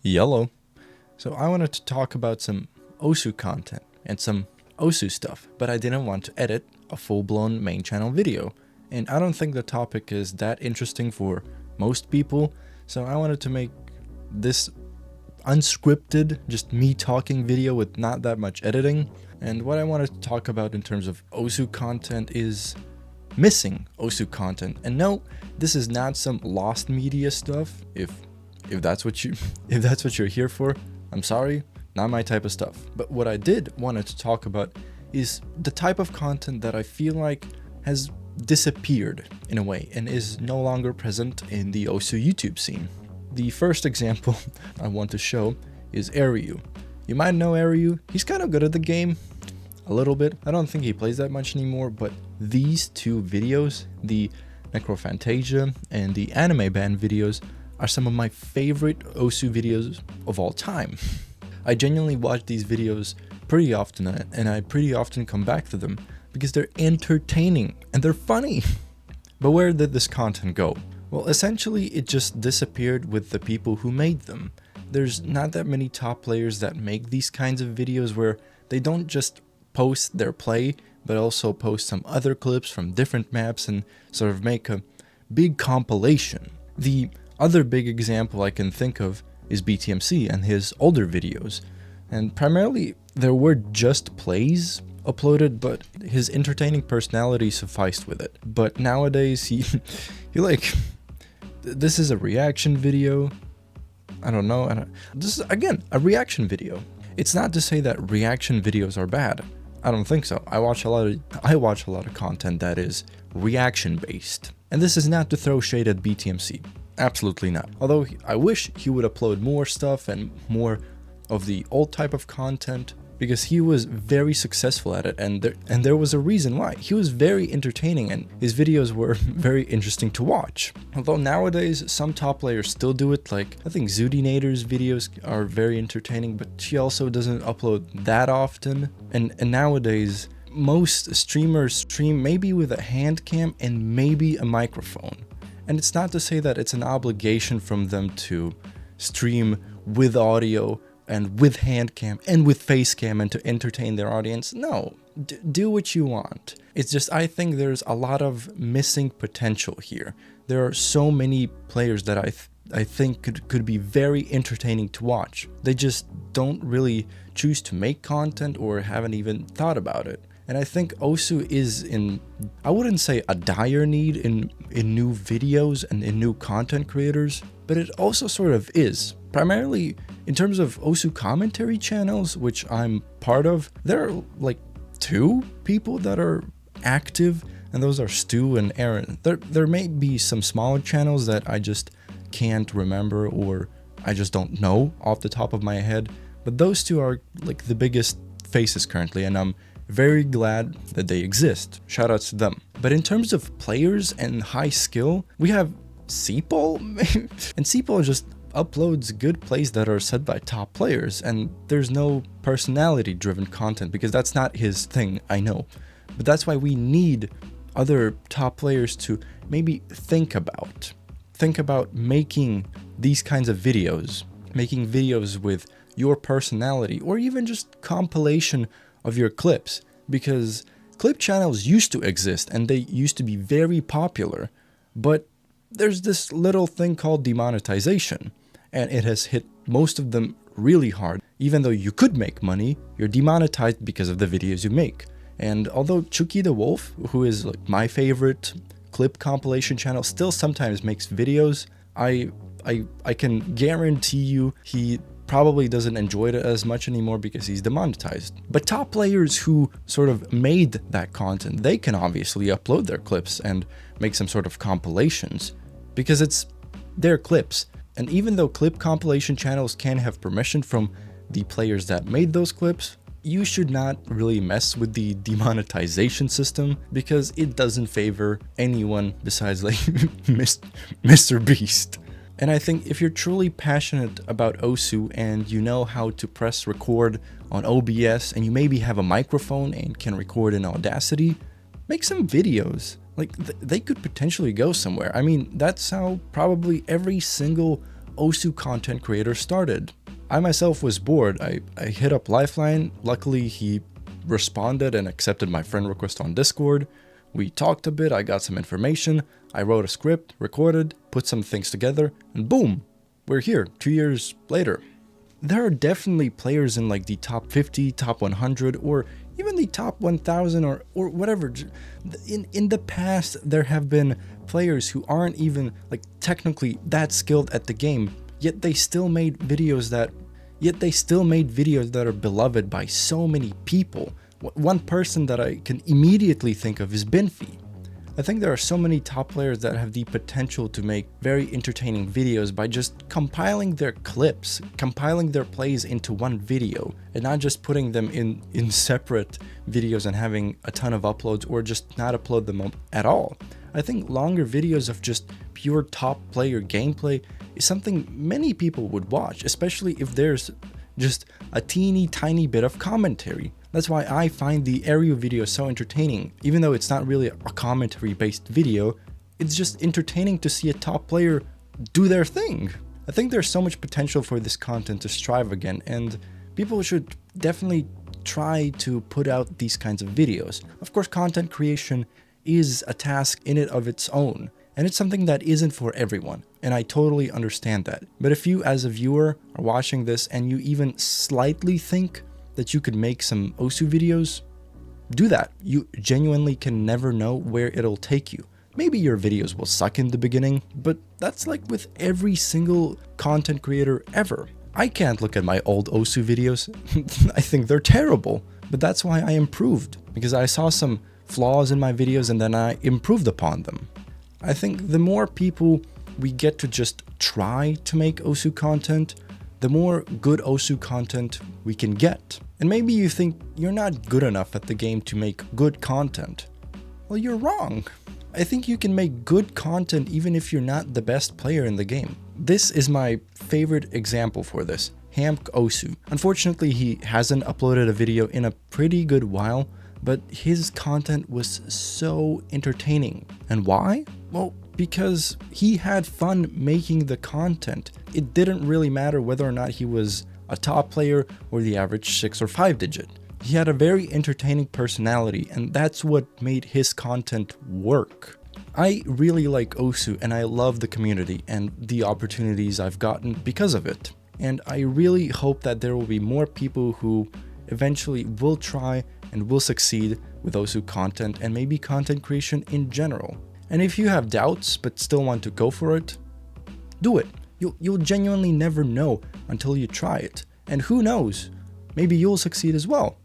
Yellow. So I wanted to talk about some Osu content and some Osu stuff, but I didn't want to edit a full-blown main channel video. And I don't think the topic is that interesting for most people, so I wanted to make this unscripted, just me talking video with not that much editing. And what I wanted to talk about in terms of Osu content is missing Osu content. And no, this is not some lost media stuff. If that's what you're here for, I'm sorry, not my type of stuff. But what I did wanted to talk about is the type of content that I feel like has disappeared in a way and is no longer present in the Osu YouTube scene. The first example I want to show is Aryu. You might know Aryu. He's kind of good at the game, a little bit. I don't think he plays that much anymore, but these two videos, the Necrophantasia and the Anime Band videos, are some of my favorite Osu videos of all time. I genuinely watch these videos pretty often, and I pretty often come back to them because they're entertaining and they're funny. But where did this content go? Well, essentially it just disappeared with the people who made them. There's not that many top players that make these kinds of videos where they don't just post their play, but also post some other clips from different maps and sort of make a big compilation. The other big example I can think of is BTMC and his older videos. And primarily there were just plays uploaded, but his entertaining personality sufficed with it. But nowadays he like, this is a reaction video. I don't know. This is again a reaction video. It's not to say that reaction videos are bad. I don't think so. I watch a lot of content that is reaction based. And this is not to throw shade at BTMC. Absolutely not. Although I wish he would upload more stuff and more of the old type of content, because he was very successful at it, and there was a reason why. He was very entertaining and his videos were very interesting to watch. Although nowadays some top players still do it, like I think Zudinator's videos are very entertaining, but she also doesn't upload that often. And nowadays most streamers stream maybe with a hand cam and maybe a microphone. And it's not to say that it's an obligation from them to stream with audio and with hand cam and with face cam and to entertain their audience. No, do what you want. It's just, I think there's a lot of missing potential here. There are so many players that I think could be very entertaining to watch. They just don't really choose to make content or haven't even thought about it. And I think Osu is in, I wouldn't say a dire need in new videos and in new content creators, but it also sort of is. Primarily in terms of Osu commentary channels, which I'm part of, there are like 2 people that are active, and those are Stu and Aaron. There may be some smaller channels that I just can't remember or I just don't know off the top of my head, but those 2 are like the biggest faces currently, and I'm very glad that they exist. Shoutouts to them. But in terms of players and high skill, we have Seepol, and Seepol just uploads good plays that are said by top players, and there's no personality driven content because that's not his thing, I know. But that's why we need other top players to maybe think about making these kinds of videos, making videos with your personality, or even just compilation of your clips, because clip channels used to exist and they used to be very popular, but there's this little thing called demonetization, and it has hit most of them really hard. Even though you could make money, you're demonetized because of the videos you make. And although Chucky the Wolf, who is like my favorite clip compilation channel, still sometimes makes videos, I can guarantee you he probably doesn't enjoy it as much anymore because he's demonetized. But top players who sort of made that content, they can obviously upload their clips and make some sort of compilations because it's their clips. And even though clip compilation channels can have permission from the players that made those clips, you should not really mess with the demonetization system because it doesn't favor anyone besides like Mr. Beast. And I think if you're truly passionate about Osu and you know how to press record on OBS and you maybe have a microphone and can record in Audacity, make some videos. Like they could potentially go somewhere. I mean, that's how probably every single Osu content creator started. I myself was bored. I hit up Lifeline. Luckily, he responded and accepted my friend request on Discord. We talked a bit, I got some information, I wrote a script, recorded, put some things together, and boom, we're here 2 years later. There are definitely players in like the top 50, top 100, or even the top 1000 or whatever. In the past, there have been players who aren't even like technically that skilled at the game, yet they still made videos that are beloved by so many people. One person that I can immediately think of is Binfi. I think there are so many top players that have the potential to make very entertaining videos by just compiling their clips, compiling their plays into one video, and not just putting them in separate videos and having a ton of uploads, or just not upload them at all. I think longer videos of just pure top player gameplay is something many people would watch, especially if there's just a teeny tiny bit of commentary. That's why I find the Aereo video so entertaining. Even though it's not really a commentary based video, it's just entertaining to see a top player do their thing. I think there's so much potential for this content to strive again, and people should definitely try to put out these kinds of videos. Of course, content creation is a task in it of its own, and it's something that isn't for everyone, and I totally understand that. But if you as a viewer are watching this and you even slightly think that you could make some Osu videos, do that. You genuinely can never know where it'll take you. Maybe your videos will suck in the beginning, but that's like with every single content creator ever. I can't look at my old Osu videos. I think they're terrible, but that's why I improved, because I saw some flaws in my videos and then I improved upon them. I think the more people we get to just try to make Osu content, the more good Osu content we can get. And maybe you think you're not good enough at the game to make good content. Well, you're wrong. I think you can make good content even if you're not the best player in the game. This is my favorite example for this, Hamk Osu. Unfortunately, he hasn't uploaded a video in a pretty good while, but his content was so entertaining. And why? Well, because he had fun making the content. It didn't really matter whether or not he was a top player or the average 6 or 5 digit. He had a very entertaining personality, and that's what made his content work. I really like Osu, and I love the community and the opportunities I've gotten because of it. And I really hope that there will be more people who eventually will try and will succeed with Osu content and maybe content creation in general. And if you have doubts but still want to go for it, do it. You'll genuinely never know until you try it. And who knows, maybe you'll succeed as well.